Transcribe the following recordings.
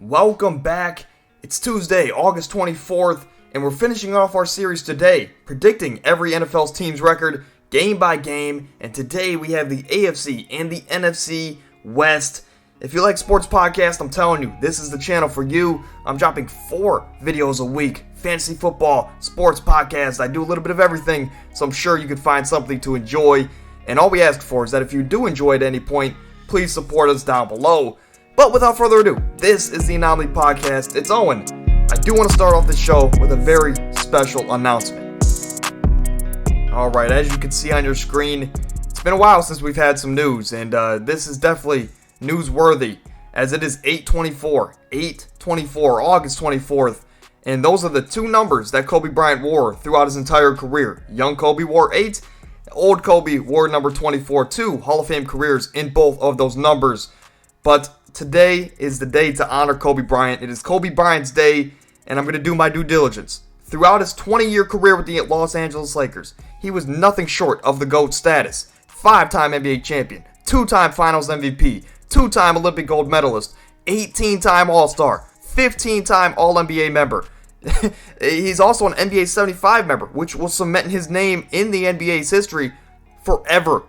Welcome back. It's Tuesday, August 24th, and we're finishing off our series today, predicting every NFL's team's record, game by game, and today we have the AFC and the NFC West. If you like sports podcasts, I'm telling you, this is the channel for you. I'm dropping 4 videos a week, fantasy football, sports podcasts. I do a little bit of everything, so I'm sure you can find something to enjoy. And all we ask for is that if you do enjoy at any point, please support us down below. But without further ado, this is the Anomaly Podcast. It's Owen. I do want to start off the show with a very special announcement. Alright, as you can see on your screen, it's been a while since we've had some news, and this is definitely newsworthy, as it is 8/24, August 24th, and those are the 2 numbers that Kobe Bryant wore throughout his entire career. Young Kobe wore 8, old Kobe wore number 24, 2 Hall of Fame careers in both of those numbers. But today is the day to honor Kobe Bryant. It is Kobe Bryant's day, and I'm going to do my due diligence. Throughout his 20-year career with the Los Angeles Lakers, he was nothing short of the GOAT status. 5-time NBA champion, 2-time Finals MVP, 2-time Olympic gold medalist, 18-time All-Star, 15-time All-NBA member. He's also an NBA 75 member, which will cement his name in the NBA's history forever.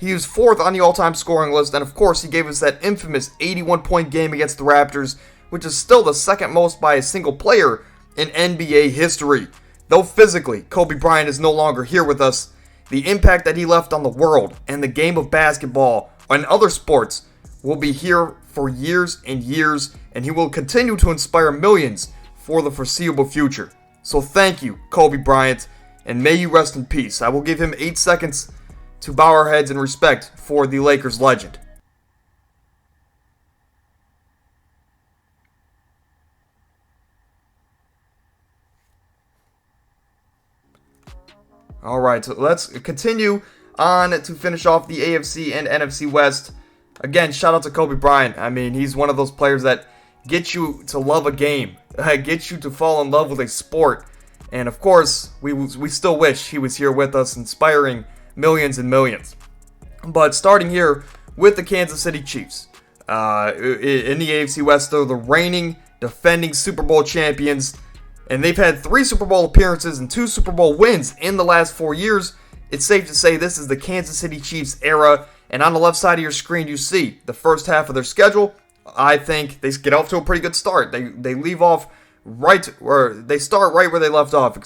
He was 4th on the all-time scoring list, and of course he gave us that infamous 81-point game against the Raptors, which is still the second most by a single player in NBA history. Though physically, Kobe Bryant is no longer here with us, the impact that he left on the world and the game of basketball and other sports will be here for years and years, and he will continue to inspire millions for the foreseeable future. So thank you, Kobe Bryant, and may you rest in peace. I will give him 8 seconds to bow our heads in respect for the Lakers legend. Alright, so let's continue on to finish off the AFC and NFC West. Again, shout out to Kobe Bryant. I mean, he's one of those players that gets you to love a game, gets you to fall in love with a sport. And of course, we still wish he was here with us, inspiring millions and millions. But starting here with the Kansas City Chiefs. In the AFC West, they're the reigning, defending Super Bowl champions. And they've had 3 Super Bowl appearances and 2 Super Bowl wins in the last 4 years. It's safe to say this is the Kansas City Chiefs era. And on the left side of your screen, you see the first half of their schedule. I think they get off to a pretty good start. They leave off right, or they start right where they left off,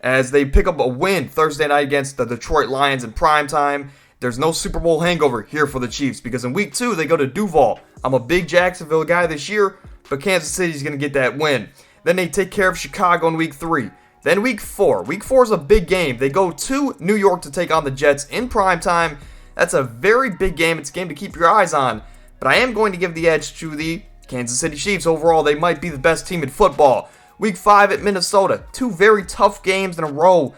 as they pick up a win Thursday night against the Detroit Lions in primetime. There's no Super Bowl hangover here for the Chiefs, because in week 2 they go to Duval. I'm a big Jacksonville guy this year, but Kansas City's going to get that win. Then they take care of Chicago in week 3. Then week 4. Week 4 is a big game. They go to New York to take on the Jets in primetime. That's a very big game. It's a game to keep your eyes on. But I am going to give the edge to the Kansas City Chiefs. Overall, they might be the best team in football. Week 5 at Minnesota. 2 very tough games in a row.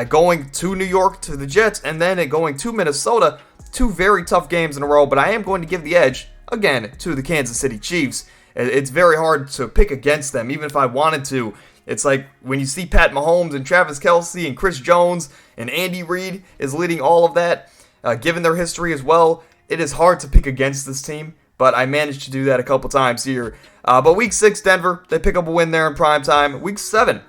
Going to New York to the Jets, and then going to Minnesota. 2 very tough games in a row. But I am going to give the edge, again, to the Kansas City Chiefs. It's very hard to pick against them, even if I wanted to. It's like when you see Pat Mahomes and Travis Kelce and Chris Jones and Andy Reid is leading all of that, given their history as well. It is hard to pick against this team, but I managed to do that a couple times here. But week 6, Denver, they pick up a win there in primetime. Week 7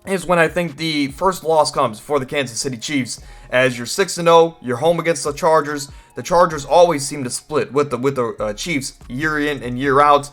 is when I think the first loss comes for the Kansas City Chiefs. As you're 6-0, you're home against the Chargers. The Chargers always seem to split with the Chiefs year in and year out.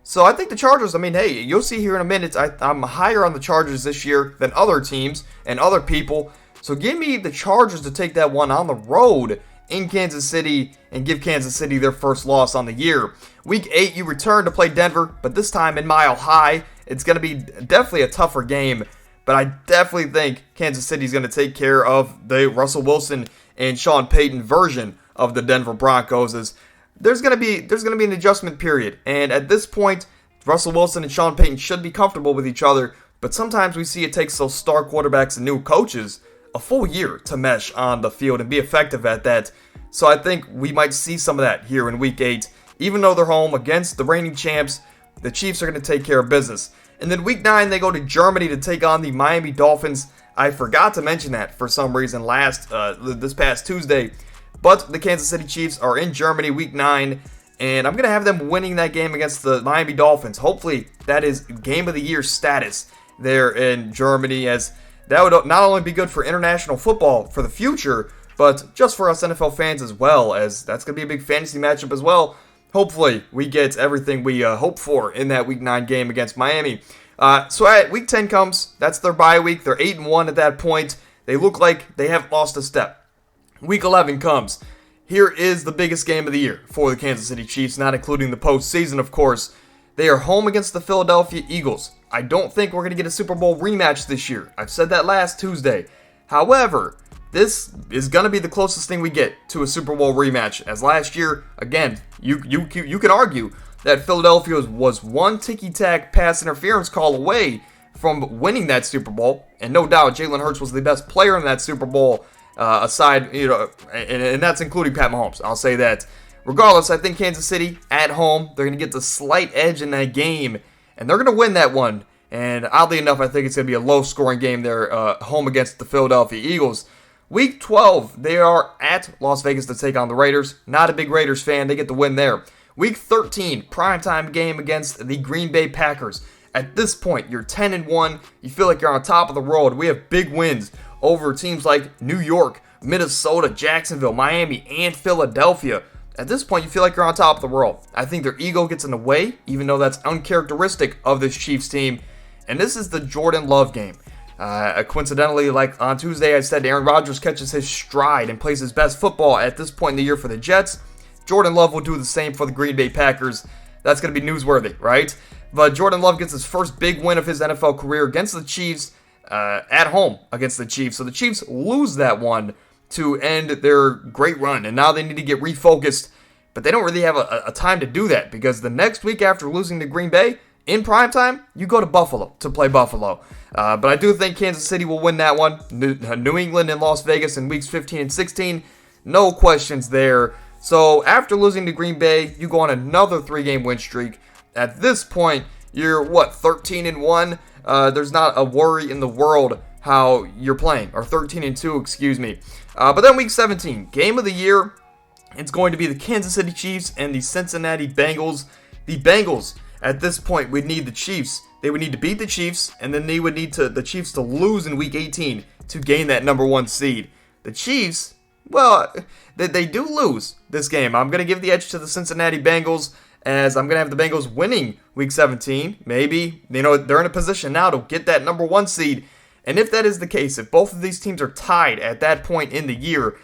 So I think the Chargers, I mean, hey, you'll see here in a minute, I'm higher on the Chargers this year than other teams and other people. So give me the Chargers to take that one on the road in Kansas City and give Kansas City their first loss on the year. Week 8, you return to play Denver, but this time in Mile High. It's going to be definitely a tougher game, but I definitely think Kansas City is going to take care of the Russell Wilson and Sean Payton version of the Denver Broncos. As there's going to be an adjustment period, and at this point, Russell Wilson and Sean Payton should be comfortable with each other, but sometimes we see it takes those star quarterbacks and new coaches a full year to mesh on the field and be effective at that. So I think we might see some of that here in week 8. Even though they're home against the reigning champs, the Chiefs are going to take care of business. And then week 9, they go to Germany to take on the Miami Dolphins. I forgot to mention that for some reason this past Tuesday. But the Kansas City Chiefs are in Germany week 9. and I'm going to have them winning that game against the Miami Dolphins. Hopefully, that is Game of the Year status there in Germany, as that would not only be good for international football for the future, but just for us NFL fans as well, as that's going to be a big fantasy matchup as well. Hopefully, we get everything we hope for in that Week 9 game against Miami. So at Week 10 comes, that's their bye week. They're 8-1 at that point. They look like they have lost a step. Week 11 comes. Here is the biggest game of the year for the Kansas City Chiefs, not including the postseason, of course. They are home against the Philadelphia Eagles. I don't think we're going to get a Super Bowl rematch this year. I've said that last Tuesday. However, this is going to be the closest thing we get to a Super Bowl rematch. As last year, again, you can argue that Philadelphia was one ticky-tack pass interference call away from winning that Super Bowl. And no doubt, Jalen Hurts was the best player in that Super Bowl, aside, and that's including Pat Mahomes. I'll say that. Regardless, I think Kansas City at home, they're going to get the slight edge in that game, and they're going to win that one. And oddly enough, I think it's going to be a low-scoring game there, home against the Philadelphia Eagles. Week 12, they are at Las Vegas to take on the Raiders. Not a big Raiders fan. They get the win there. Week 13, primetime game against the Green Bay Packers. At this point, you're 10-1. You feel like you're on top of the world. We have big wins over teams like New York, Minnesota, Jacksonville, Miami, and Philadelphia. At this point, you feel like you're on top of the world. I think their ego gets in the way, even though that's uncharacteristic of this Chiefs team. And this is the Jordan Love game. Coincidentally, like on Tuesday, I said Aaron Rodgers catches his stride and plays his best football at this point in the year for the Jets. Jordan Love will do the same for the Green Bay Packers. That's going to be newsworthy, right? But Jordan Love gets his first big win of his NFL career against the Chiefs, at home against the Chiefs. So the Chiefs lose that one to end their great run, and now they need to get refocused. But they don't really have a time to do that, because the next week after losing to Green Bay, in primetime, you go to Buffalo to play Buffalo. But I do think Kansas City will win that one. New England and Las Vegas in weeks 15 and 16. No questions there. So after losing to Green Bay, you go on another 3-game win streak. At this point, you're, 13-1? There's not a worry in the world how you're playing. Or 13-2, excuse me. But then week 17, game of the year. It's going to be the Kansas City Chiefs and the Cincinnati Bengals. The Bengals, at this point, would need the Chiefs. They would need to beat the Chiefs, and then they would need the Chiefs to lose in week 18 to gain that number 1 seed. The Chiefs, well, they do lose this game. I'm going to give the edge to the Cincinnati Bengals, as I'm going to have the Bengals winning week 17. Maybe, they're in a position now to get that number 1 seed. And if that is the case, if both of these teams are tied at that point in the year,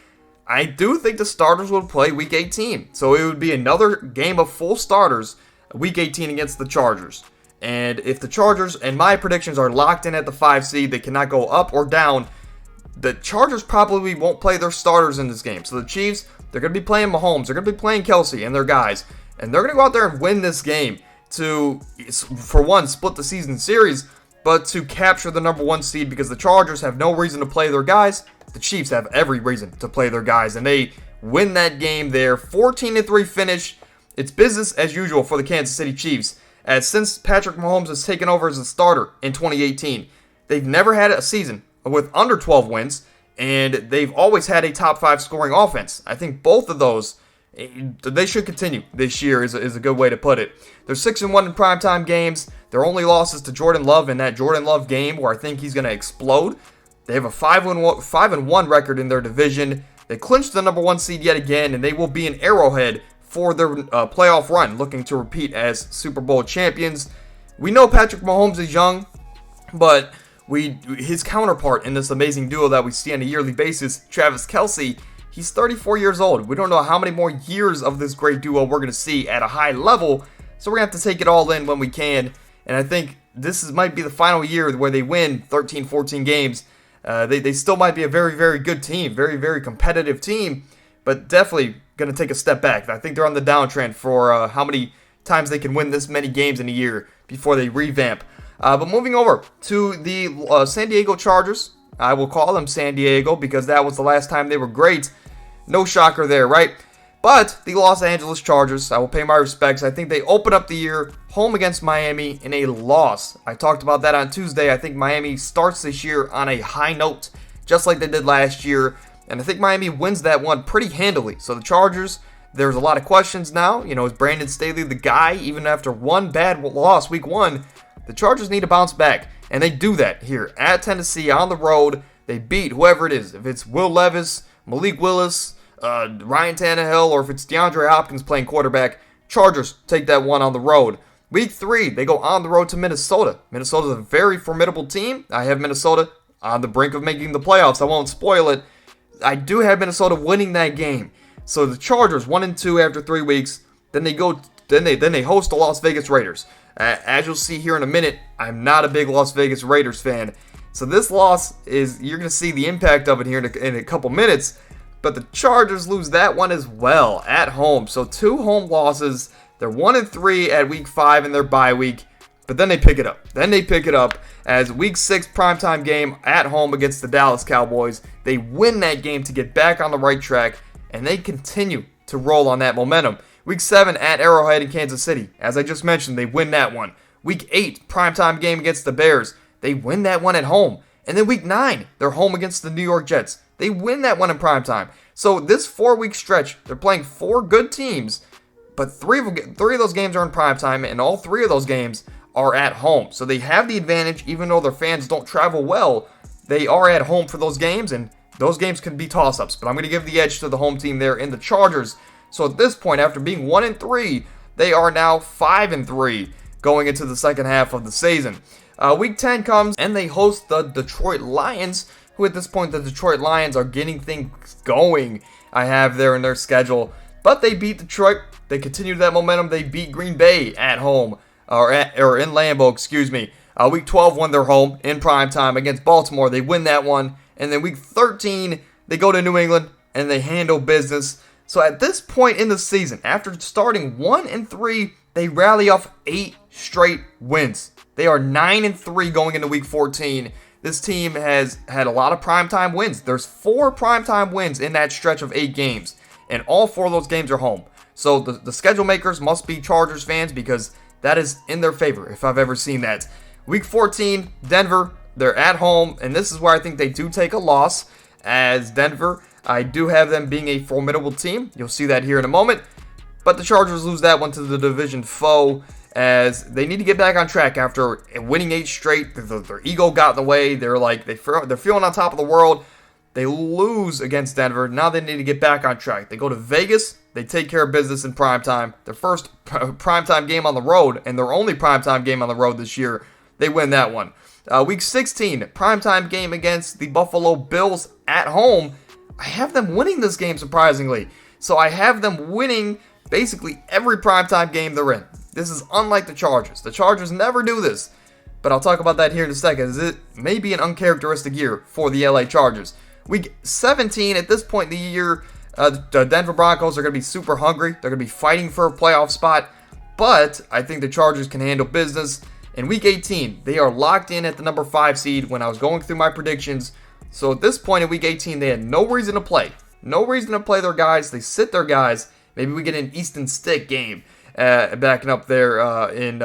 I do think the starters would play week 18. So it would be another game of full starters, week 18 against the Chargers. And if the Chargers, and my predictions are locked in at the 5 seed, they cannot go up or down, the Chargers probably won't play their starters in this game. So the Chiefs, they're going to be playing Mahomes, they're going to be playing Kelsey and their guys. And they're going to go out there and win this game to, for one, split the season series, but to capture the number 1 seed, because the Chargers have no reason to play their guys. The Chiefs have every reason to play their guys, and they win that game there. 14-3 finish. It's business as usual for the Kansas City Chiefs, as since Patrick Mahomes has taken over as a starter in 2018, they've never had a season with under 12 wins, and they've always had a top 5 scoring offense. I think both of those, they should continue this year, is a good way to put it. They're 6-1 in primetime games. Their only losses to Jordan Love in that Jordan Love game, where I think he's going to explode. They have a 5-1 record in their division. They clinched the number 1 seed yet again, and they will be in Arrowhead for their playoff run, looking to repeat as Super Bowl champions. We know Patrick Mahomes is young, but his counterpart in this amazing duo that we see on a yearly basis, Travis Kelce, he's 34 years old. We don't know how many more years of this great duo we're going to see at a high level, so we're going to have to take it all in when we can. And I think this might be the final year where they win 13, 14 games. They still might be a very, very good team, very, very competitive team, but definitely going to take a step back. I think they're on the downtrend for how many times they can win this many games in a year before they revamp. But moving over to the San Diego Chargers. I will call them San Diego because that was the last time they were great. No shocker there, right? But the Los Angeles Chargers, I will pay my respects. I think they open up the year home against Miami in a loss. I talked about that on Tuesday. I think Miami starts this year on a high note, just like they did last year. And I think Miami wins that one pretty handily. So the Chargers, There's a lot of questions now. Is Brandon Staley the guy? Even after one bad loss week 1, the Chargers need to bounce back. And they do that here at Tennessee on the road. They beat whoever it is. If it's Will Levis, Malik Willis, Ryan Tannehill, or if it's DeAndre Hopkins playing quarterback, Chargers take that one on the road. Week 3, they go on the road to Minnesota. Minnesota's a very formidable team. I have Minnesota on the brink of making the playoffs. I won't spoil it. I do have Minnesota winning that game. So the Chargers 1-2 after 3 weeks. Then they host the Las Vegas Raiders. As you'll see here in a minute, I'm not a big Las Vegas Raiders fan. So this loss you're going to see the impact of it here in a couple minutes. But the Chargers lose that one as well at home. So 2 home losses. They're 1-3 at week 5 in their bye week. But then they pick it up. As week 6 primetime game at home against the Dallas Cowboys. They win that game to get back on the right track. And they continue to roll on that momentum. Week 7 at Arrowhead in Kansas City. As I just mentioned, they win that one. Week 8 primetime game against the Bears. They win that one at home. And then week 9, they're home against the New York Jets. They win that one in primetime. So this 4-week stretch, they're playing 4 good teams. But 3 of those games are in primetime, and all 3 of those games are at home. So they have the advantage, even though their fans don't travel well. They are at home for those games, and those games can be toss-ups. But I'm going to give the edge to the home team there in the Chargers. So at this point, after being 1-3, they are now 5-3 going into the second half of the season. Week 10 comes, and they host the Detroit Lions, who at this point, the Detroit Lions are getting things going, I have there in their schedule. But they beat Detroit. They continue that momentum. They beat Green Bay at home, or in Lambeau, excuse me. Week 12, when they're home in primetime against Baltimore, they win that one. And then week 13, they go to New England, and they handle business. So at this point in the season, after starting 1-3, they rally off 8 straight wins. They are 9-3 going into week 14. This team has had a lot of primetime wins. There's 4 primetime wins in that stretch of 8 games, and all 4 of those games are home. So the schedule makers must be Chargers fans, because that is in their favor, if I've ever seen that. Week 14, Denver, they're at home, and this is where I think they do take a loss. As Denver, I do have them being a formidable team. You'll see that here in a moment. But the Chargers lose that one to the division foe, as they need to get back on track after winning 8 straight. Their ego got in the way. They're feeling on top of the world. They lose against Denver. Now they need to get back on track. They go to Vegas. They take care of business in primetime. Their first primetime game on the road, and their only primetime game on the road this year. They win that one. Week 16, primetime game against the Buffalo Bills at home. I have them winning this game, surprisingly. So I have them winning basically every primetime game they're in. This is unlike the Chargers. The Chargers never do this. But I'll talk about that here in a second, as it may be an uncharacteristic year for the LA Chargers. Week 17, at this point in the year, the Denver Broncos are going to be super hungry. They're going to be fighting for a playoff spot. But I think the Chargers can handle business. In Week 18, they are locked in at the number 5 seed when I was going through my predictions. So at this point in Week 18, they had no reason to play. No reason to play their guys. They sit their guys. Maybe we get an Easton Stick game backing up there in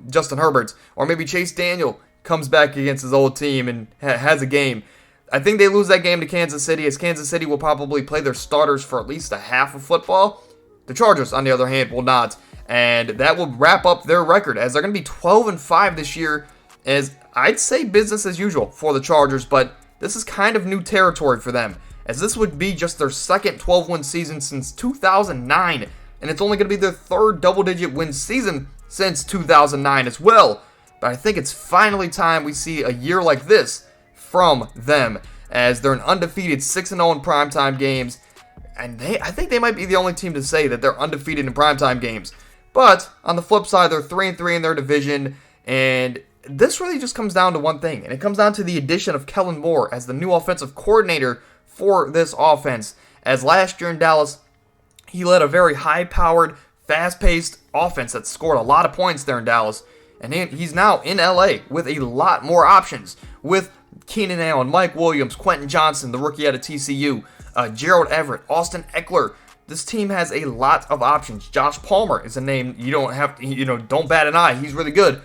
Justin Herbert's. Or maybe Chase Daniel comes back against his old team and has a game. I think they lose that game to Kansas City, as Kansas City will probably play their starters for at least a half of football. The Chargers, on the other hand, will not. And that will wrap up their record, as they're going to be 12-5 this year, as I'd say business as usual for the Chargers, but this is kind of new territory for them, as this would be just their second 12-win season since 2009, and it's only going to be their third double-digit win season since 2009 as well. But I think it's finally time we see a year like this from them, as they're an undefeated 6-0 in primetime games, and I think they might be the only team to say that they're undefeated in primetime games. But on the flip side, they're 3-3 in their division, and this really just comes down to one thing, and it comes down to the addition of Kellen Moore as the new offensive coordinator for this offense. As last year in Dallas, he led a very high-powered, fast-paced offense that scored a lot of points there in Dallas, and he's now in LA with a lot more options, with Keenan Allen, Mike Williams, Quentin Johnson, the rookie out of TCU, Gerald Everett, Austin Eckler. This team has a lot of options. Josh Palmer is a name you don't have to, don't bat an eye. He's really good.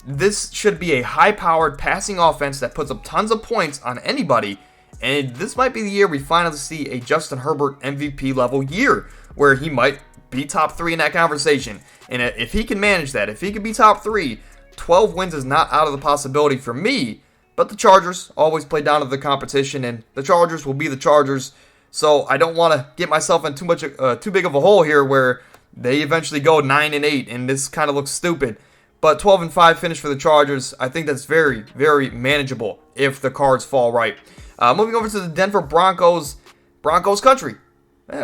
This should be a high-powered passing offense that puts up tons of points on anybody. And this might be the year we finally see a Justin Herbert MVP level year, where he might be top 3 in that conversation. And if he can manage that, if he can be top 3, 12 wins is not out of the possibility for me. But the Chargers always play down to the competition, and the Chargers will be the Chargers. So I don't want to get myself in too big of a hole here where they eventually go 9-8, and this kind of looks stupid. But 12-5 finish for the Chargers, I think that's very, very manageable if the cards fall right. Moving over to the Denver Broncos, Broncos country.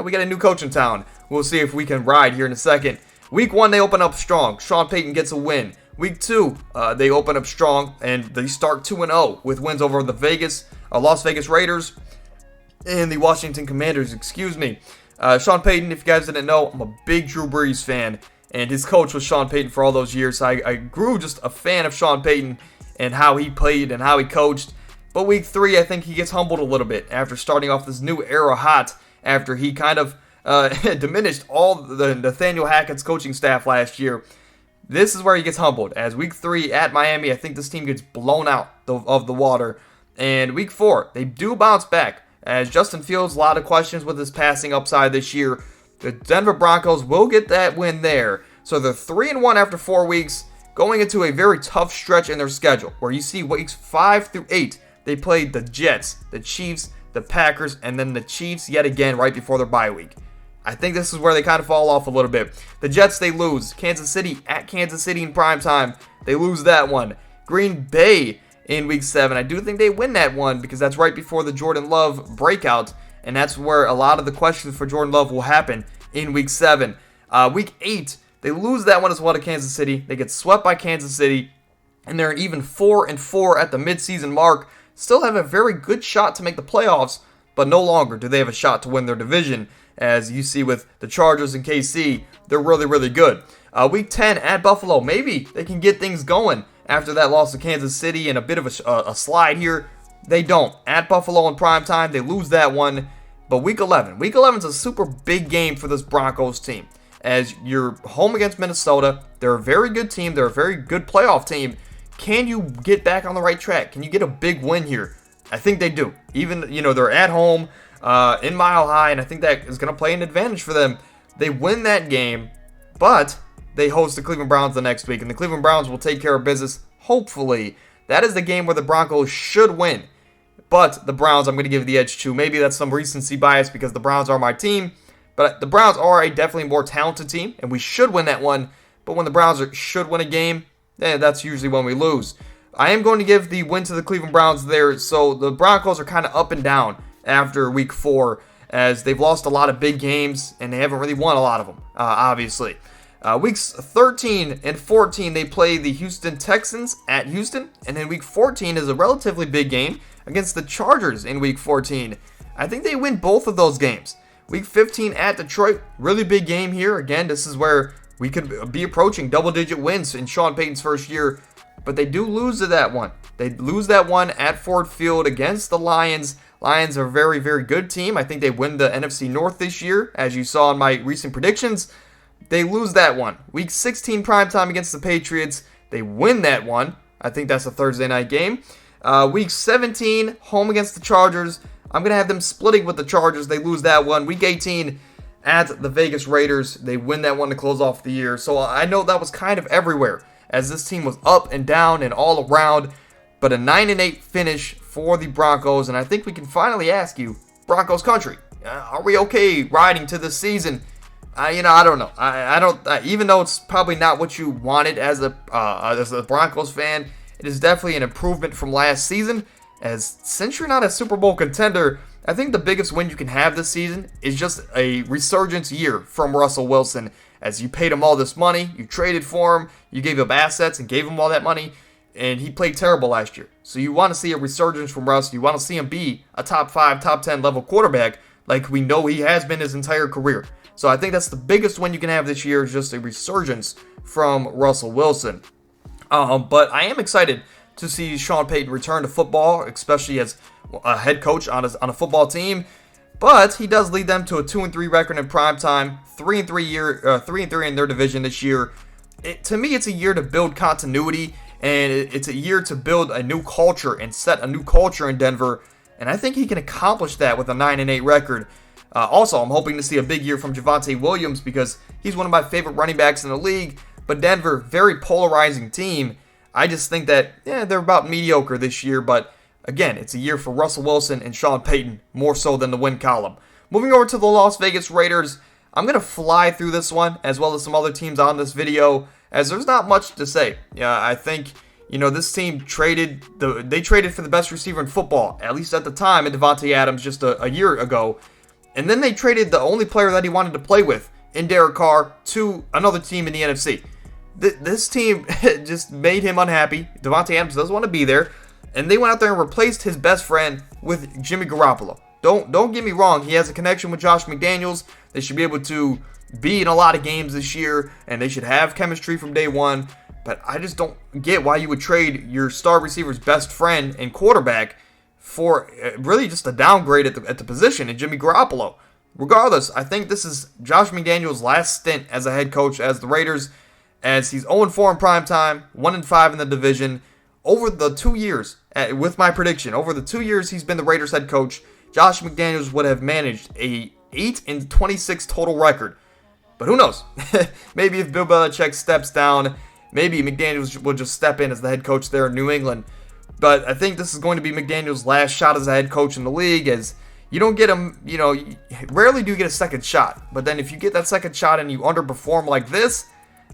We got a new coach in town. We'll see if we can ride here in a second. Week 1, they open up strong. Sean Payton gets a win. Week 2, they open up strong, and they start 2-0 with wins over the Las Vegas Raiders and the Washington Commanders, Sean Payton, if you guys didn't know, I'm a big Drew Brees fan, and his coach was Sean Payton for all those years. So I grew just a fan of Sean Payton and how he played and how he coached. But week 3, I think he gets humbled a little bit after starting off this new era hot, after he kind of diminished all the Nathaniel Hackett's coaching staff last year. This is where he gets humbled, as week 3 at Miami, I think this team gets blown out of the water. And week 4, they do bounce back, as Justin Fields, a lot of questions with his passing upside this year. The Denver Broncos will get that win there. So they're 3-1 after 4 weeks, going into a very tough stretch in their schedule, where you see weeks 5 through 8, they played the Jets, the Chiefs, the Packers, and then the Chiefs yet again right before their bye week. I think this is where they kind of fall off a little bit. The Jets, they lose. Kansas City at Kansas City in primetime, they lose that one. Green Bay in week 7, I do think they win that one because that's right before the Jordan Love breakout, and that's where a lot of the questions for Jordan Love will happen in week 7. Week 8, they lose that one as well to Kansas City. They get swept by Kansas City, and they're even 4-4 at the midseason mark. Still have a very good shot to make the playoffs, but no longer do they have a shot to win their division. As you see with the Chargers and KC, they're really, really good. Week 10 at Buffalo, maybe they can get things going after that loss to Kansas City and a bit of a slide here. They don't. At Buffalo in primetime, they lose that one. But Week 11 is a super big game for this Broncos team. As you're home against Minnesota, they're a very good team. They're a very good playoff team. Can you get back on the right track? Can you get a big win here? I think they do. Even, they're at home. In Mile High, and I think that is going to play an advantage for them. They win that game, but they host the Cleveland Browns the next week, and the Cleveland Browns will take care of business, hopefully. That is the game where the Broncos should win, but the Browns I'm going to give the edge to. Maybe that's some recency bias because the Browns are my team, but the Browns are a definitely more talented team, and we should win that one, but when the Browns should win a game, that's usually when we lose. I am going to give the win to the Cleveland Browns there, so the Broncos are kind of up and down after week 4, as they've lost a lot of big games and they haven't really won a lot of them, obviously. Weeks 13 and 14, they play the Houston Texans at Houston, and then week 14 is a relatively big game against the Chargers in week 14. I think they win both of those games. Week 15 at Detroit, really big game here. Again, this is where we could be approaching double-digit wins in Sean Payton's first year, but they do lose to that one. They lose that one at Ford Field against the Lions. Lions are a very, very good team. I think they win the NFC North this year, as you saw in my recent predictions. They lose that one. Week 16 primetime against the Patriots. They win that one. I think that's a Thursday night game. Week 17, home against the Chargers. I'm going to have them splitting with the Chargers. They lose that one. Week 18 at the Vegas Raiders. They win that one to close off the year. So I know that was kind of everywhere, as this team was up and down and all around. But a 9-8 finish for the Broncos, and I think we can finally ask you, Broncos country, are we okay riding to this season? I don't know. I don't. Even though it's probably not what you wanted as a Broncos fan, it is definitely an improvement from last season. As since you're not a Super Bowl contender, I think the biggest win you can have this season is just a resurgence year from Russell Wilson. As you paid him all this money, you traded for him, you gave up assets and gave him all that money. And he played terrible last year. So you want to see a resurgence from Russ. You want to see him be a top 5, top 10 level quarterback like we know he has been his entire career. So I think that's the biggest win you can have this year, is just a resurgence from Russell Wilson. But I am excited to see Sean Payton return to football, especially as a head coach on a football team. But he does lead them to a 2-3 record in primetime, 3-3 in their division this year. To me, it's a year to build continuity. And it's a year to build a new culture and set a new culture in Denver. And I think he can accomplish that with a 9-8 record. Also, I'm hoping to see a big year from Javonte Williams because he's one of my favorite running backs in the league. But Denver, very polarizing team. I just think that, they're about mediocre this year. But again, it's a year for Russell Wilson and Sean Payton, more so than the win column. Moving over to the Las Vegas Raiders, I'm going to fly through this one, as well as some other teams on this video, as there's not much to say. I think, this team traded for the best receiver in football, at least at the time, in Devontae Adams just a year ago. And then they traded the only player that he wanted to play with in Derek Carr to another team in the NFC. This team just made him unhappy. Devontae Adams doesn't want to be there. And they went out there and replaced his best friend with Jimmy Garoppolo. Don't get me wrong. He has a connection with Josh McDaniels. They should be able to be in a lot of games this year. And they should have chemistry from day one. But I just don't get why you would trade your star receiver's best friend and quarterback for really just a downgrade at the position in Jimmy Garoppolo. Regardless, I think this is Josh McDaniels' last stint as a head coach as the Raiders, as he's 0-4 in primetime, 1-5 in the division. Over the 2 years, with my prediction, over the 2 years he's been the Raiders head coach, Josh McDaniels would have managed a 8-26 total record. But who knows? Maybe if Bill Belichick steps down, maybe McDaniels will just step in as the head coach there in New England. But I think this is going to be McDaniels' last shot as a head coach in the league, as you don't get him, rarely do you get a second shot. But then if you get that second shot and you underperform like this,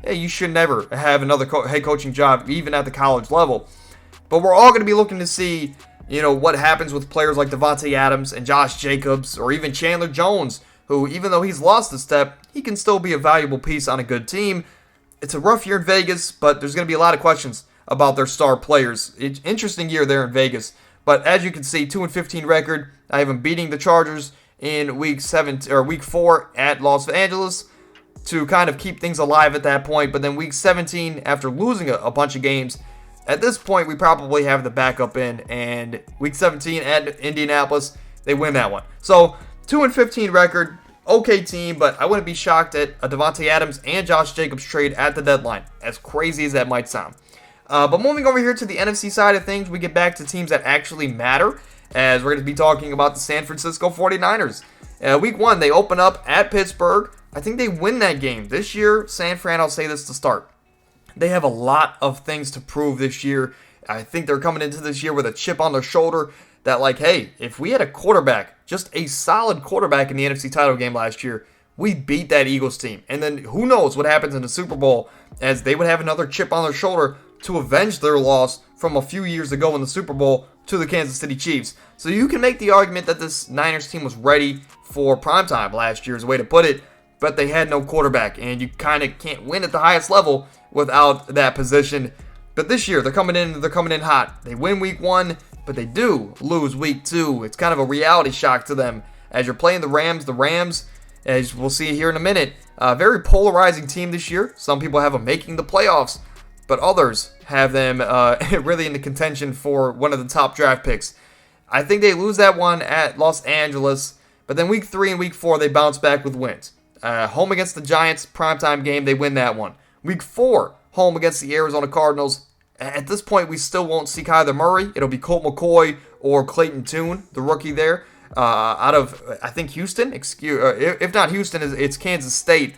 you should never have another head coaching job, even at the college level. But we're all going to be looking to see, what happens with players like Devontae Adams and Josh Jacobs, or even Chandler Jones, who, even though he's lost a step, he can still be a valuable piece on a good team. It's a rough year in Vegas, but there's going to be a lot of questions about their star players. Interesting year there in Vegas. But as you can see, 2-15 record. I have them beating the Chargers in week 4 at Los Angeles to kind of keep things alive at that point. But then week 17, after losing a bunch of games, at this point we probably have the backup in. And week 17 at Indianapolis, they win that one. So 2-15 record. Okay team, but I wouldn't be shocked at a Devontae Adams and Josh Jacobs trade at the deadline, as crazy as that might sound. But moving over here to the NFC side of things, we get back to teams that actually matter, as we're going to be talking about the San Francisco 49ers. Week 1, they open up at Pittsburgh. I think they win that game. This year, San Fran, I'll say this to start, they have a lot of things to prove this year. I think they're coming into this year with a chip on their shoulder that, hey, if we had a quarterback, just a solid quarterback in the NFC title game last year, we beat that Eagles team. And then who knows what happens in the Super Bowl, as they would have another chip on their shoulder to avenge their loss from a few years ago in the Super Bowl to the Kansas City Chiefs. So you can make the argument that this Niners team was ready for primetime last year, is a way to put it, but they had no quarterback, and you kind of can't win at the highest level without that position. But this year, they're coming in hot. They win week 1, but they do lose week 2. It's kind of a reality shock to them as you're playing the Rams. The Rams, as we'll see here in a minute, a very polarizing team this year. Some people have them making the playoffs, but others have them really in the contention for one of the top draft picks. I think they lose that one at Los Angeles, but then week 3 and week 4, they bounce back with wins. Home against the Giants, primetime game, they win that one. Week 4, home against the Arizona Cardinals. At this point, we still won't see Kyler Murray. It'll be Colt McCoy or Clayton Tune, the rookie there, out of, I think, Houston. If not Houston, it's Kansas State.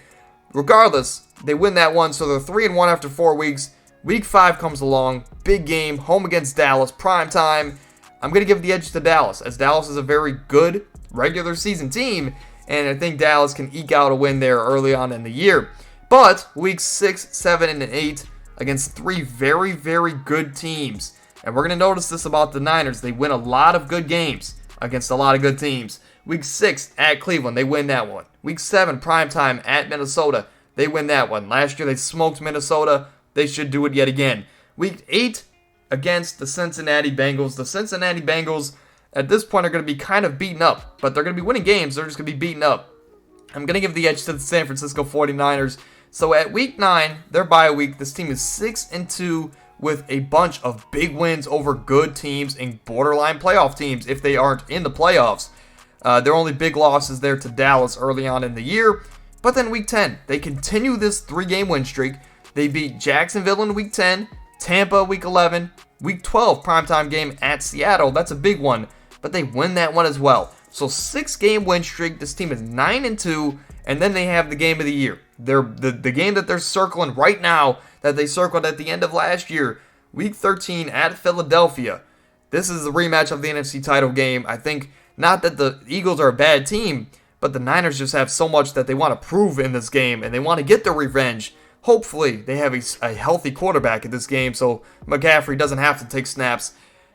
Regardless, they win that one, so they're 3-1 after 4 weeks. Week 5 comes along, big game, home against Dallas, prime time. I'm going to give the edge to Dallas, as Dallas is a very good regular season team, and I think Dallas can eke out a win there early on in the year. But weeks 6, 7, and 8 against 3 very, very good teams. And we're going to notice this about the Niners. They win a lot of good games against a lot of good teams. Week 6 at Cleveland, they win that one. Week 7, primetime at Minnesota, they win that one. Last year they smoked Minnesota. They should do it yet again. Week 8 against the Cincinnati Bengals. The Cincinnati Bengals at this point are going to be kind of beaten up, but they're going to be winning games. They're just going to be beaten up. I'm going to give the edge to the San Francisco 49ers. So at week 9, their bye week, this team is 6-2 with a bunch of big wins over good teams and borderline playoff teams if they aren't in the playoffs. Their only big losses there to Dallas early on in the year. But then week 10, they continue this 3-game win streak. They beat Jacksonville in week 10, Tampa week 11, week 12 primetime game at Seattle. That's a big one, but they win that one as well. So 6-game win streak. This team is 9-2, and then they have the game of the year. The game that they're circling right now, that they circled at the end of last year, Week 13 at Philadelphia. This is the rematch of the NFC title game. I think not that the Eagles are a bad team, but the Niners just have so much that they want to prove in this game, and they want to get their revenge. Hopefully, they have a healthy quarterback in this game, so McCaffrey doesn't have to take snaps.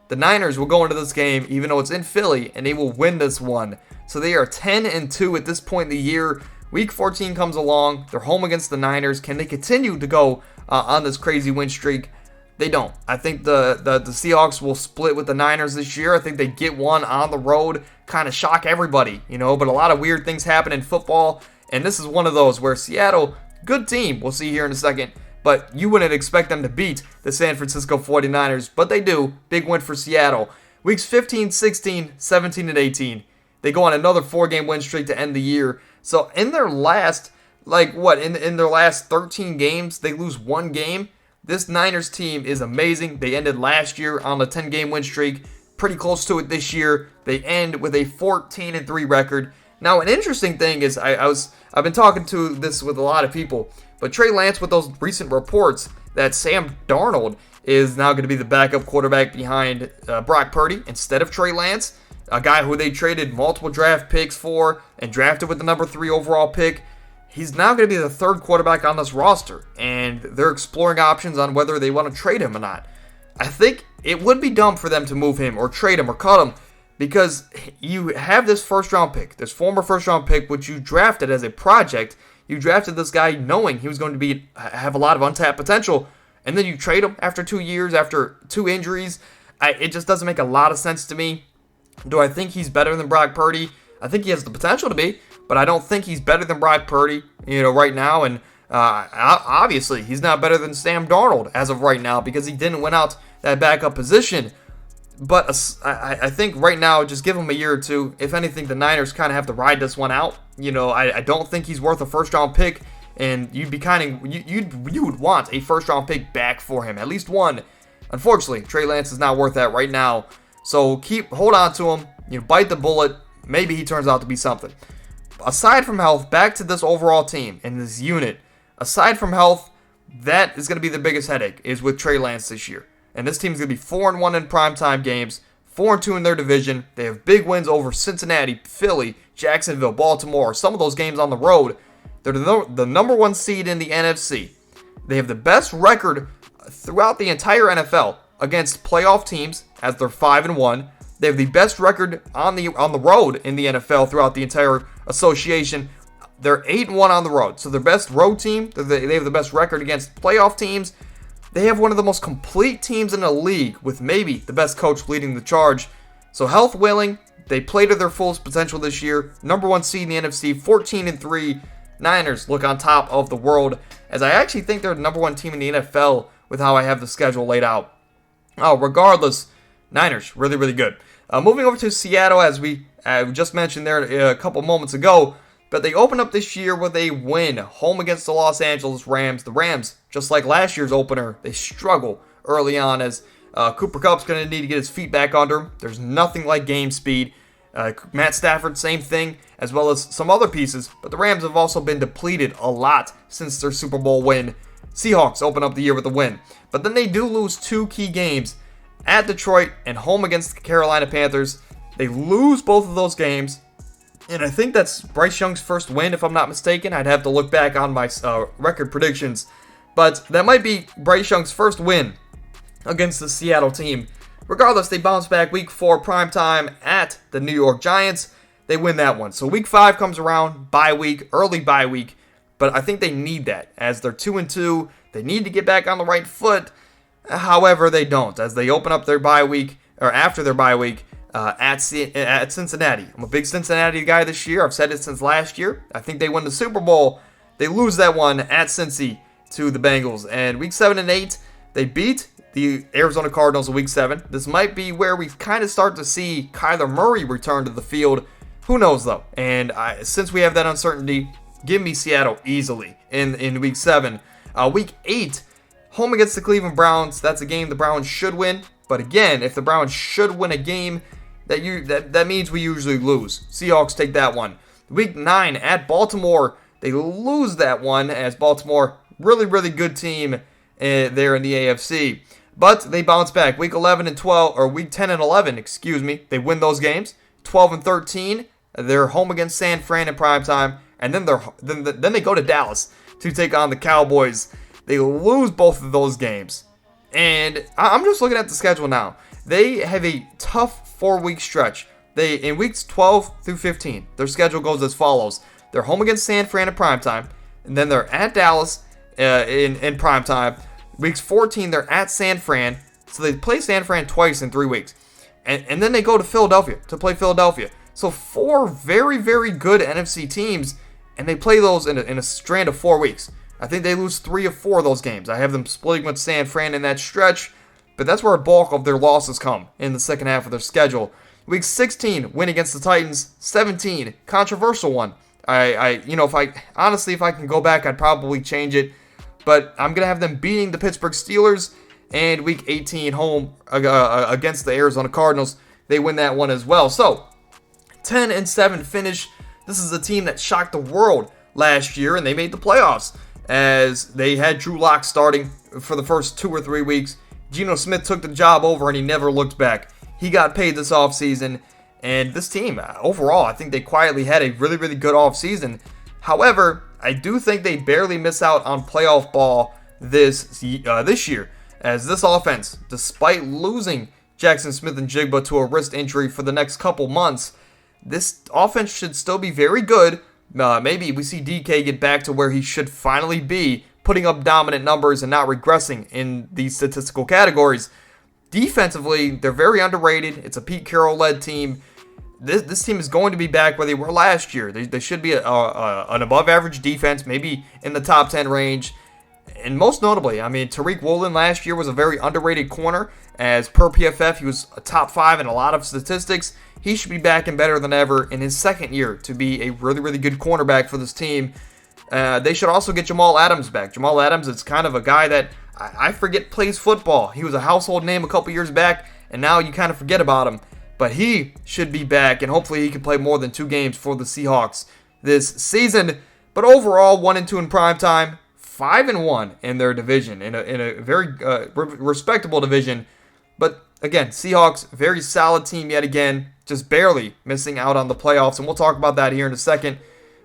The Niners will go into this game, even though it's in Philly, and they will win this one. So they are 10-2 at this point in the year. Week 14 comes along. They're home against the Niners. Can they continue to go on this crazy win streak? They don't. I think the Seahawks will split with the Niners this year. I think they get one on the road, kind of shock everybody, but a lot of weird things happen in football, and this is one of those where Seattle, good team, we'll see here in a second, but you wouldn't expect them to beat the San Francisco 49ers, but they do. Big win for Seattle. Weeks 15, 16, 17, and 18. They go on another 4-game win streak to end the year. So in their last, in their last 13 games, they lose 1 game. This Niners team is amazing. They ended last year on a 10-game win streak. Pretty close to it this year. They end with a 14-3 record. Now, an interesting thing is I've been talking to this with a lot of people, but Trey Lance, with those recent reports that Sam Darnold is now going to be the backup quarterback behind Brock Purdy instead of Trey Lance, a guy who they traded multiple draft picks for and drafted with the number 3 overall pick. He's now going to be the 3rd quarterback on this roster, and they're exploring options on whether they want to trade him or not. I think it would be dumb for them to move him or trade him or cut him, because you have this first-round pick, this former first-round pick, which you drafted as a project. You drafted this guy knowing he was going to have a lot of untapped potential, and then you trade him after 2 years, after 2 injuries. It just doesn't make a lot of sense to me. Do I think he's better than Brock Purdy? I think he has the potential to be, but I don't think he's better than Brock Purdy, right now. And obviously, he's not better than Sam Darnold as of right now because he didn't win out that backup position. But I think right now, just give him a year or two. If anything, the Niners kind of have to ride this one out. I don't think he's worth a first-round pick, and you would want a first-round pick back for him, at least one. Unfortunately, Trey Lance is not worth that right now. So hold on to him. Bite the bullet. Maybe he turns out to be something. Aside from health, back to this overall team and this unit. Aside from health, that is going to be the biggest headache, is with Trey Lance this year. And this team is going to be 4-1 in primetime games, 4-2 in their division. They have big wins over Cincinnati, Philly, Jacksonville, Baltimore. Some of those games on the road. They're the number 1 seed in the NFC. They have the best record throughout the entire NFL against playoff teams, as they're 5-1. They have the best record on the road in the NFL throughout the entire association. They're 8-1 on the road, so their best road team. They have the best record against playoff teams. They have one of the most complete teams in the league, with maybe the best coach leading the charge. So health willing, they play to their fullest potential this year. Number 1 seed in the NFC, 14-3. Niners look on top of the world, as I actually think they're the number 1 team in the NFL with how I have the schedule laid out. Regardless, Niners, really, really good. Moving over to Seattle, as we just mentioned there a couple moments ago, but they open up this year with a win, home against the Los Angeles Rams. The Rams, just like last year's opener, they struggle early on, as Cooper Kupp's going to need to get his feet back under him. There's nothing like game speed. Matt Stafford, same thing, as well as some other pieces, but the Rams have also been depleted a lot since their Super Bowl win. Seahawks open up the year with a win, but then they do lose 2 key games at Detroit and home against the Carolina Panthers. They lose both of those games, and I think that's Bryce Young's first win, if I'm not mistaken. I'd have to look back on my record predictions, but that might be Bryce Young's first win against the Seattle team. Regardless, they bounce back week 4 primetime at the New York Giants. They win that one. So week 5 comes around, early bye week, but I think they need that, as they're 2-2. They need to get back on the right foot. However, they don't, as they open up their bye week, or after their bye week, at Cincinnati. I'm a big Cincinnati guy this year. I've said it since last year. I think they win the Super Bowl. They lose that one at Cincy to the Bengals. And week 7 and 8, they beat the Arizona Cardinals in week 7. This might be where we kind of start to see Kyler Murray return to the field. Who knows, though? And since we have that uncertainty, give me Seattle easily in week 7. Week 8, home against the Cleveland Browns. That's a game the Browns should win. But again, if the Browns should win a game, that means we usually lose. Seahawks take that one. Week 9 at Baltimore, they lose that one as Baltimore, really, really good team there in the AFC. But they bounce back. Week 11 and 12, or week 10 and 11, excuse me. They win those games. 12 and 13, they're home against San Fran in primetime, and then they go to Dallas to take on the Cowboys. They lose both of those games. And I'm just looking at the schedule now. They have a tough 4-week stretch. In weeks 12 through 15, their schedule goes as follows. They're home against San Fran in primetime, and then they're at Dallas in primetime. Weeks 14, they're at San Fran, so they play San Fran twice in 3 weeks. And then they go to Philadelphia to play Philadelphia. So 4 very, very good NFC teams, and they play those in a strand of 4 weeks. I think they lose 3 of 4 of those games. I have them splitting with San Fran in that stretch, but that's where a bulk of their losses come in the second half of their schedule. Week 16, win against the Titans. 17, controversial one. If I can go back, I'd probably change it, but I'm gonna have them beating the Pittsburgh Steelers. And week 18, home against the Arizona Cardinals, they win that one as well. So 10-7 finish. This is a team that shocked the world last year, and they made the playoffs as they had Drew Lock starting for the first 2 or 3 weeks. Geno Smith took the job over, and he never looked back. He got paid this offseason, and this team, overall, I think they quietly had a really, really good offseason. However, I do think they barely miss out on playoff ball this year, as this offense, despite losing Jackson Smith-Njigba to a wrist injury for the next couple months, this offense should still be very good. Maybe we see DK get back to where he should finally be, putting up dominant numbers and not regressing in these statistical categories. Defensively, they're very underrated. It's a Pete Carroll-led team. This team is going to be back where they were last year. They should be an above-average defense, maybe in the top 10 range. And most notably, Tariq Woolen last year was a very underrated corner. As per PFF, he was a top 5 in a lot of statistics. He should be back and better than ever in his second year to be a really, really good cornerback for this team. They should also get Jamal Adams back. Jamal Adams is kind of a guy that I forget plays football. He was a household name a couple years back, and now you kind of forget about him. But he should be back, and hopefully he can play more than 2 games for the Seahawks this season. But overall, 1-2 in primetime. 5-1 in their division, in a very respectable division. But again, Seahawks, very solid team yet again, just barely missing out on the playoffs, and we'll talk about that here in a second.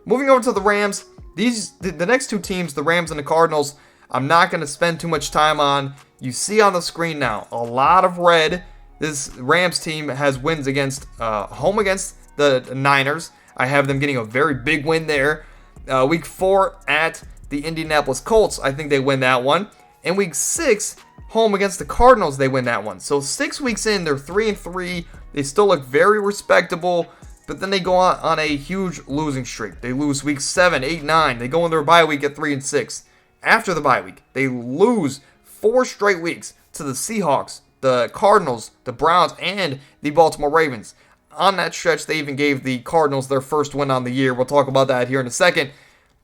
Moving over to the Rams, the next 2 teams, the Rams and the Cardinals, I'm not going to spend too much time on. You see on the screen now, a lot of red. This Rams team has wins against home against the Niners. I have them getting a very big win there. Week 4 at the Indianapolis Colts, I think they win that one. And week 6, home against the Cardinals, they win that one. So 6 weeks in, they're 3-3. They still look very respectable, but then they go on a huge losing streak. They lose week 7, 8, 9. They go in their bye week at 3-6. After the bye week, they lose 4 straight weeks to the Seahawks, the Cardinals, the Browns, and the Baltimore Ravens. On that stretch, they even gave the Cardinals their first win on the year. We'll talk about that here in a second.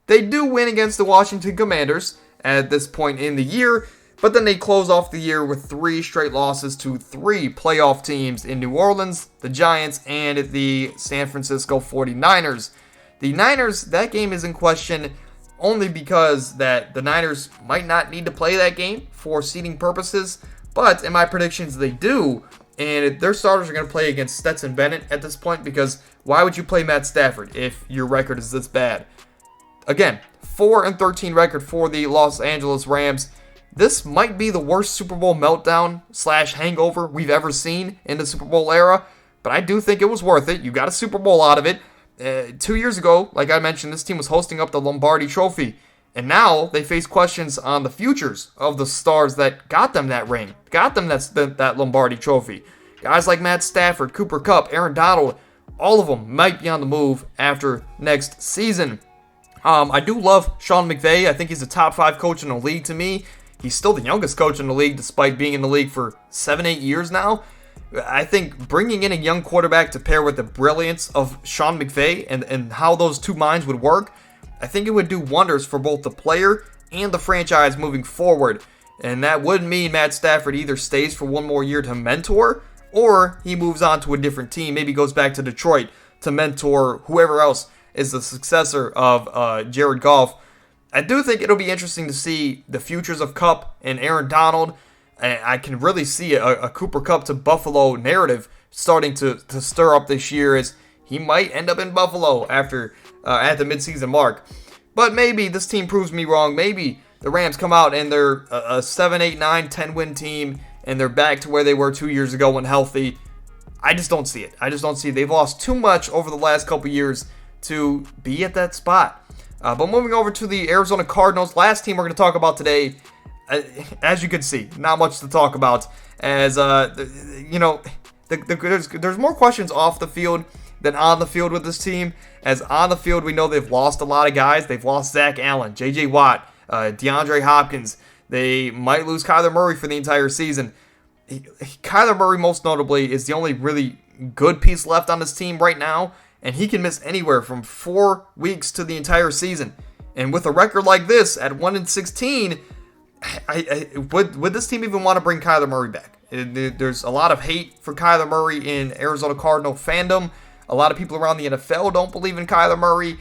They do win against the Washington Commanders at this point in the year, but then they close off the year with 3 straight losses to 3 playoff teams in New Orleans, the Giants, and the San Francisco 49ers. The Niners, that game is in question only because that the Niners might not need to play that game for seeding purposes, but in my predictions they do, and their starters are going to play against Stetson Bennett at this point, because why would you play Matt Stafford if your record is this bad? Again, 4-13 record for the Los Angeles Rams. This might be the worst Super Bowl meltdown / hangover we've ever seen in the Super Bowl era, but I do think it was worth it. You got a Super Bowl out of it. 2 years ago, like I mentioned, this team was hosting up the Lombardi Trophy, and now they face questions on the futures of the stars that got them that ring, got them that Lombardi Trophy. Guys like Matt Stafford, Cooper Kupp, Aaron Donald, all of them might be on the move after next season. I do love Sean McVay. I think he's a top 5 coach in the league to me. He's still the youngest coach in the league despite being in the league for 7-8 years now. I think bringing in a young quarterback to pair with the brilliance of Sean McVay and how those two minds would work, I think it would do wonders for both the player and the franchise moving forward. And that would mean Matt Stafford either stays for one more year to mentor or he moves on to a different team, maybe goes back to Detroit to mentor whoever else is the successor of Jared Goff. I do think it'll be interesting to see the futures of Kupp and Aaron Donald. I can really see a Cooper Kupp to Buffalo narrative starting to stir up this year, as he might end up in Buffalo after at the midseason mark. But maybe this team proves me wrong. Maybe the Rams come out and they're a 7, 8, 9, 10 win team, and they're back to where they were 2 years ago when healthy. I just don't see it. They've lost too much over the last couple years to be at that spot. But moving over to the Arizona Cardinals, last team we're going to talk about today. As you can see, not much to talk about, as there's more questions off the field than on the field with this team. As on the field, we know they've lost a lot of guys. They've lost Zach Allen, J.J. Watt, DeAndre Hopkins. They might lose Kyler Murray for the entire season. Kyler Murray, most notably, is the only really good piece left on this team right now, and he can miss anywhere from 4 weeks to the entire season. And with a record like this at 1-16, would this team even want to bring Kyler Murray back? There's a lot of hate for Kyler Murray in Arizona Cardinal fandom. A lot of people around the NFL don't believe in Kyler Murray.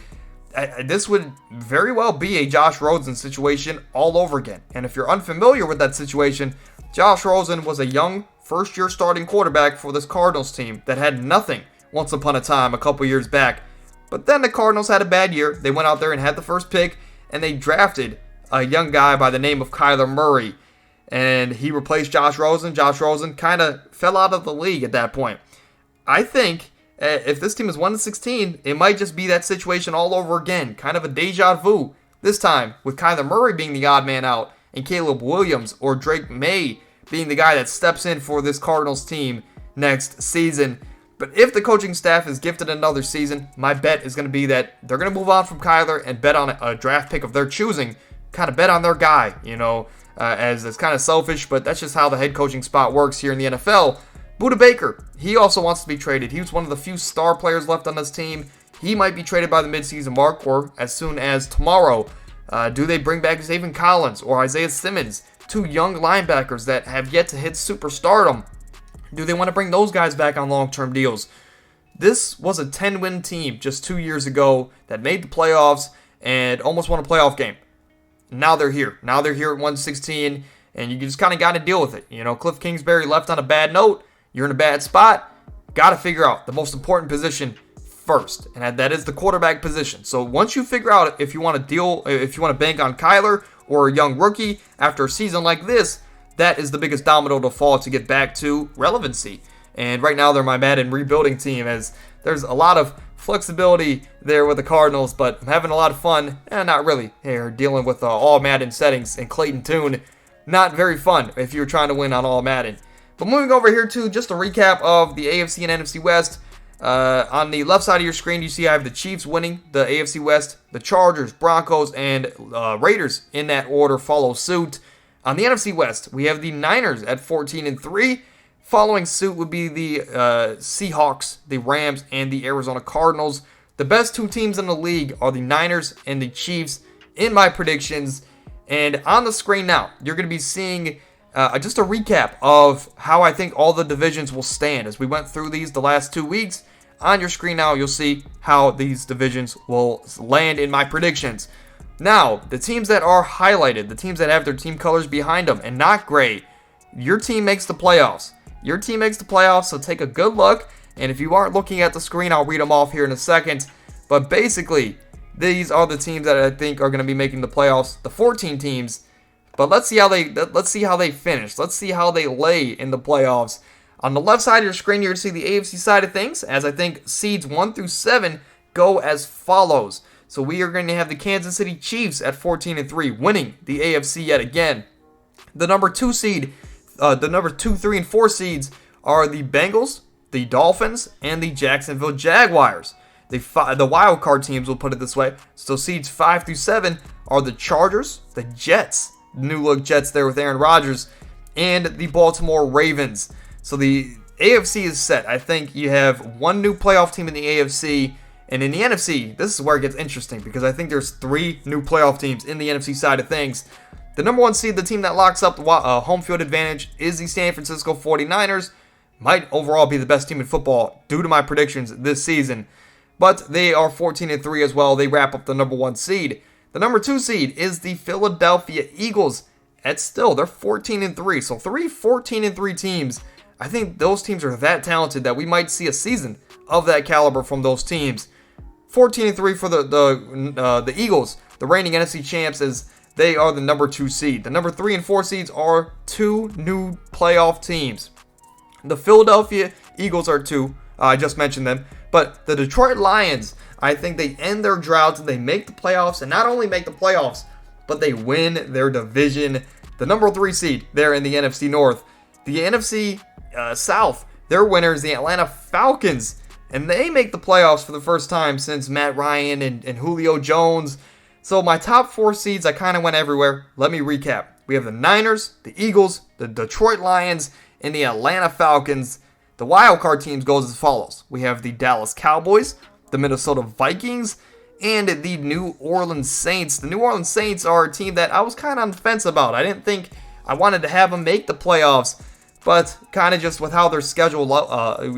This would very well be a Josh Rosen situation all over again. And if you're unfamiliar with that situation, Josh Rosen was a young first-year starting quarterback for this Cardinals team that had nothing once upon a time a couple years back. But then the Cardinals had a bad year. They went out there and had the first pick, and they drafted a young guy by the name of Kyler Murray. And he replaced Josh Rosen. Josh Rosen kind of fell out of the league at that point. I think if this team is 1-16, it might just be that situation all over again. Kind of a deja vu. This time, with Kyler Murray being the odd man out, and Caleb Williams or Drake May being the guy that steps in for this Cardinals team next season. But if the coaching staff is gifted another season, my bet is going to be that they're going to move on from Kyler and bet on a draft pick of their choosing. Kind of bet on their guy, as it's kind of selfish, but that's just how the head coaching spot works here in the NFL. Budda Baker, he also wants to be traded. He was one of the few star players left on this team. He might be traded by the midseason mark or as soon as tomorrow. Do they bring back Zaven Collins or Isaiah Simmons, two young linebackers that have yet to hit superstardom? Do they want to bring those guys back on long-term deals? This was a 10-win team just 2 years ago that made the playoffs and almost won a playoff game. Now they're here. Now they're here at 1-16, and you just kind of got to deal with it. Cliff Kingsbury left on a bad note. You're in a bad spot. Got to figure out the most important position first, and that is the quarterback position. So once you figure out if you want to bank on Kyler or a young rookie after a season like this, that is the biggest domino to fall to get back to relevancy. And right now they're my Madden rebuilding team, as there's a lot of flexibility there with the Cardinals, but I'm having a lot of fun. Not really. Here, dealing with all Madden settings and Clayton Tune. Not very fun if you're trying to win on all Madden. But moving over here to just a recap of the AFC and NFC West. On the left side of your screen, you see I have the Chiefs winning the AFC West. The Chargers, Broncos, and Raiders in that order follow suit. On the NFC West, we have the Niners at 14-3. Following suit would be the Seahawks, the Rams, and the Arizona Cardinals. The best two teams in the league are the Niners and the Chiefs in my predictions. And on the screen now, you're going to be seeing just a recap of how I think all the divisions will stand. As we went through these the last 2 weeks, on your screen now, you'll see how these divisions will land in my predictions. Now, the teams that are highlighted, the teams that have their team colors behind them and not gray, your team makes the playoffs. Your team makes the playoffs, so take a good look. And if you aren't looking at the screen, I'll read them off here in a second. But basically, these are the teams that I think are going to be making the playoffs. The 14 teams. But let's see how they finish. Let's see how they lay in the playoffs. On the left side of your screen, you're going to see the AFC side of things, as I think seeds 1 through 7 go as follows. So we are going to have the Kansas City Chiefs at 14-3, winning the AFC yet again. The number 2 seed, the number 2, 3, and 4 seeds are the Bengals, the Dolphins, and the Jacksonville Jaguars. The wild card teams, will put it this way. So seeds 5 through 7 are the Chargers, the Jets, new look Jets there with Aaron Rodgers, and the Baltimore Ravens. So the AFC is set. I think you have one new playoff team in the AFC. And in the NFC, this is where it gets interesting, because I think there's 3 new playoff teams in the NFC side of things. The number 1 seed, the team that locks up the home field advantage, is the San Francisco 49ers. might overall be the best team in football due to my predictions this season. But they are 14-3 as well. They wrap up the number 1 seed. The number 2 seed is the Philadelphia Eagles. They're 14-3. So 3 14-3 teams. I think those teams are that talented that we might see a season of that caliber from those teams. 14-3 for the Eagles, the reigning NFC champs, as they are the number 2 seed. The number 3 and 4 seeds are 2 new playoff teams. The Philadelphia Eagles are 2. I just mentioned them. But the Detroit Lions, I think they end their drought and they make the playoffs. And not only make the playoffs, but they win their division. The number 3 seed there in the NFC North. The NFC South, their winners, the Atlanta Falcons. And they make the playoffs for the first time since Matt Ryan and Julio Jones. So my top 4 seeds, I kind of went everywhere. Let me recap. We have the Niners, the Eagles, the Detroit Lions, and the Atlanta Falcons. The wildcard teams goes as follows. We have the Dallas Cowboys, the Minnesota Vikings, and the New Orleans Saints. The New Orleans Saints are a team that I was kind of on the fence about. I didn't think I wanted to have them make the playoffs, but kind of just with how their schedule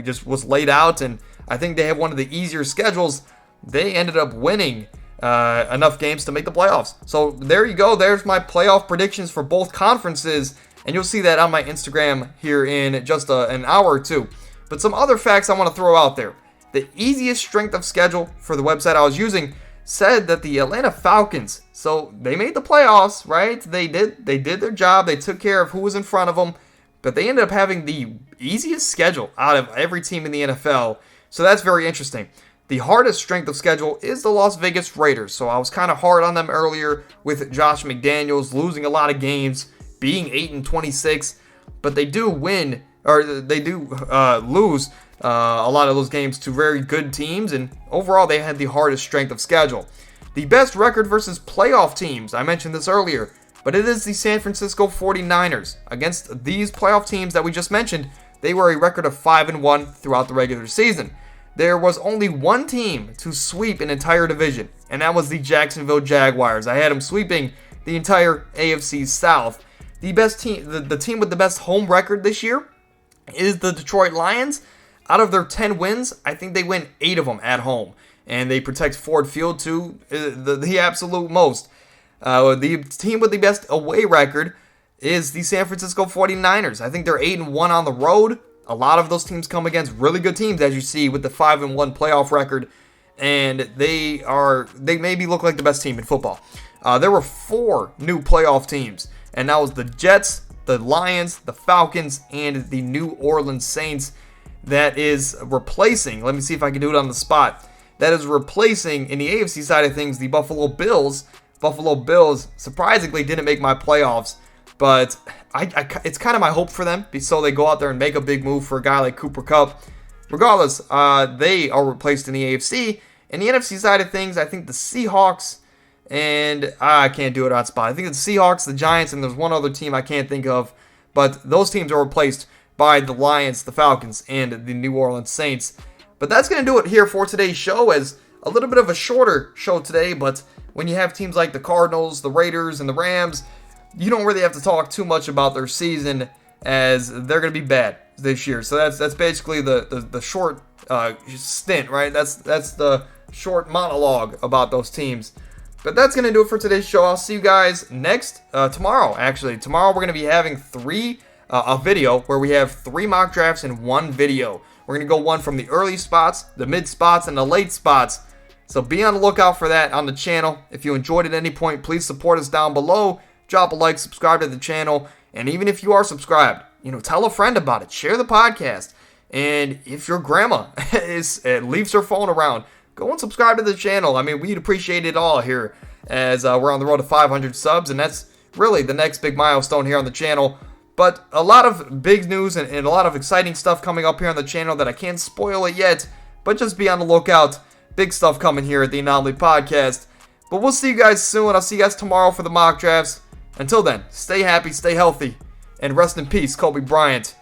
just was laid out, and I think they have one of the easier schedules, they ended up winning enough games to make the playoffs. So there you go. There's my playoff predictions for both conferences. And you'll see that on my Instagram here in just an hour or two. But some other facts I want to throw out there. The easiest strength of schedule for the website I was using said that the Atlanta Falcons, so they made the playoffs, right? They did their job. They took care of who was in front of them. But they ended up having the easiest schedule out of every team in the NFL. So that's very interesting. The hardest strength of schedule is the Las Vegas Raiders. So I was kind of hard on them earlier with Josh McDaniels losing a lot of games, being 8-26, but they do win, or they do lose a lot of those games to very good teams, and overall they had the hardest strength of schedule. The best record versus playoff teams, I mentioned this earlier, but it is the San Francisco 49ers. Against these playoff teams that we just mentioned, they were a record of 5-1 throughout the regular season. There was only one team to sweep an entire division, and that was the Jacksonville Jaguars. I had them sweeping the entire AFC South. The best team, the team with the best home record this year is the Detroit Lions. Out of their 10 wins, I think they win 8 of them at home. And they protect Ford Field to the absolute most. The team with the best away record is the San Francisco 49ers. I think they're 8-1 on the road. A lot of those teams come against really good teams, as you see, with the 5-1 playoff record. And they maybe look like the best team in football. There were 4 new playoff teams. And that was the Jets, the Lions, the Falcons, and the New Orleans Saints. That is replacing, let me see if I can do it on the spot. That is replacing, in the AFC side of things, the Buffalo Bills. Buffalo Bills surprisingly didn't make my playoffs, but it's kind of my hope for them, so they go out there and make a big move for a guy like Cooper Kupp. Regardless, they are replaced in the AFC. In the NFC side of things, I think the Seahawks, and I can't do it on spot. I think it's the Seahawks, the Giants, and there's one other team I can't think of. But those teams are replaced by the Lions, the Falcons, and the New Orleans Saints. But that's going to do it here for today's show, as a little bit of a shorter show today. But when you have teams like the Cardinals, the Raiders, and the Rams, you don't really have to talk too much about their season, as they're going to be bad this year. So that's basically the short stint, right? That's the short monologue about those teams. But that's going to do it for today's show. I'll see you guys tomorrow, actually. Tomorrow we're going to be having a video where we have 3 mock drafts in one video. We're going to go one from the early spots, the mid spots, and the late spots. So be on the lookout for that on the channel. If you enjoyed at any point, please support us down below. Drop a like, subscribe to the channel. And even if you are subscribed, tell a friend about it. Share the podcast. And if your grandma leaves her phone around, go and subscribe to the channel. I mean, we'd appreciate it all here, as we're on the road to 500 subs, and that's really the next big milestone here on the channel. But a lot of big news and a lot of exciting stuff coming up here on the channel that I can't spoil it yet, but just be on the lookout. Big stuff coming here at the Anomaly Podcast. But we'll see you guys soon. I'll see you guys tomorrow for the mock drafts. Until then, stay happy, stay healthy, and rest in peace, Kobe Bryant.